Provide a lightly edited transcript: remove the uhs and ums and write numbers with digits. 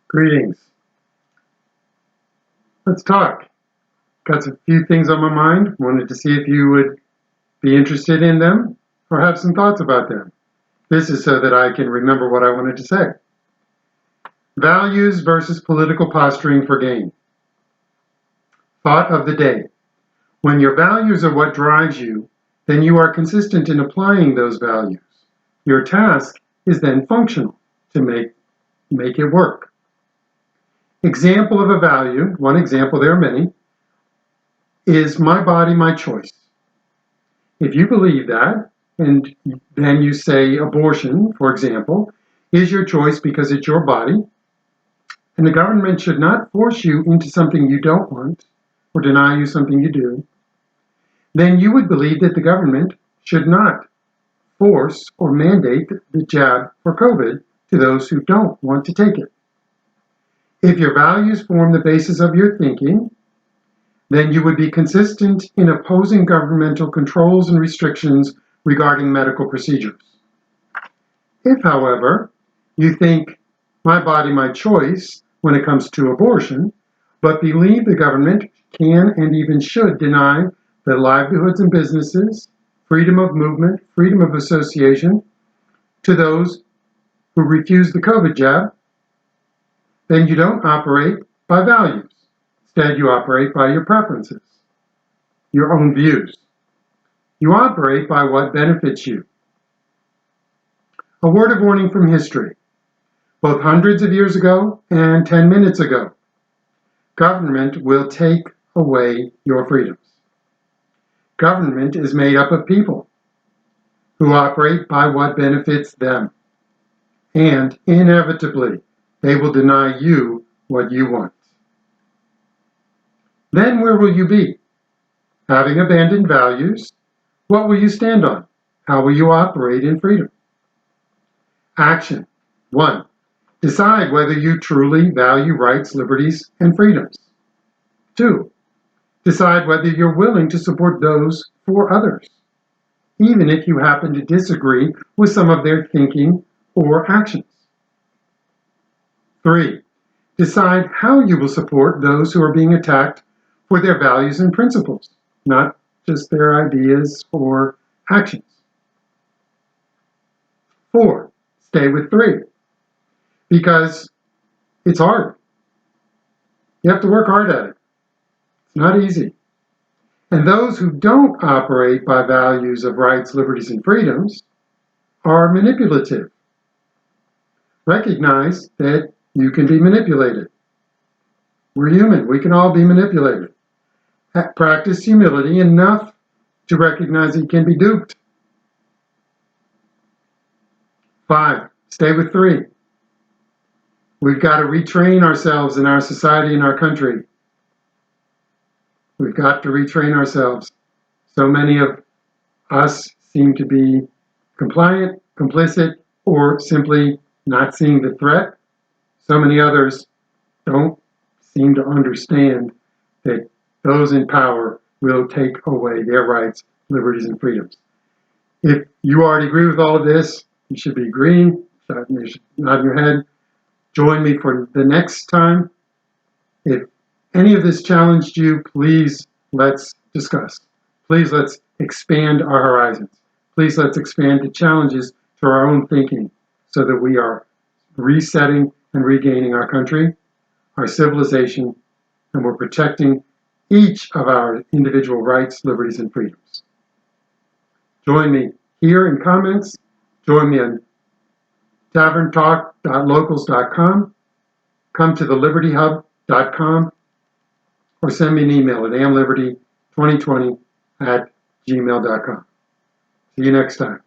Greetings. Let's talk. Got a few things on my mind. Wanted to see if you would be interested in them or have some thoughts about them. This is so that I can remember what I wanted to say. Values versus political posturing for gain. Thought of the day. When your values are what drives you, then you are consistent in applying those values. Your task is then functional to make it work. Example of a value, one example, there are many, is my body, my choice. If you believe that, and then you say abortion, for example, is your choice because it's your body, and the government should not force you into something you don't want or deny you something you do, then you would believe that the government should not force or mandate the jab for COVID to those who don't want to take it. If your values form the basis of your thinking, then you would be consistent in opposing governmental controls and restrictions regarding medical procedures. If, however, you think my body, my choice when it comes to abortion, but believe the government can and even should deny the livelihoods and businesses, freedom of movement, freedom of association to those who refuse the COVID jab, then you don't operate by values. Instead, you operate by your preferences, your own views. You operate by what benefits you. A word of warning from history. Both hundreds of years ago and 10 minutes ago, government will take away your freedoms. Government is made up of people who operate by what benefits them. And inevitably, they will deny you what you want. Then where will you be? Having abandoned values, what will you stand on? How will you operate in freedom? Action. 1. Decide whether you truly value rights, liberties, and freedoms. 2. Decide whether you're willing to support those for others, even if you happen to disagree with some of their thinking or actions. 3. Decide how you will support those who are being attacked for their values and principles, not just their ideas or actions. 4. Stay with 3, because it's hard. You have to work hard at it. It's not easy. And those who don't operate by values of rights, liberties, and freedoms are manipulative. Recognize that you can be manipulated. We're human. We can all be manipulated. Practice humility enough to recognize that you can be duped. 5. Stay with 3. We've got to retrain ourselves in our society and our country. We've got to retrain ourselves. So many of us seem to be compliant, complicit, or simply not seeing the threat. So many others don't seem to understand that those in power will take away their rights, liberties, and freedoms. If you already agree with all of this, you should be agreeing, you should nod your head. Join me for the next time. If any of this challenged you, please let's discuss. Please let's expand our horizons. Please let's expand the challenges to our own thinking so that we are resetting and regaining our country, our civilization, and we're protecting each of our individual rights, liberties, and freedoms. Join me here in comments. Join me on taverntalk.locals.com. Come to thelibertyhub.com or send me an email at amliberty2020@gmail.com. See you next time.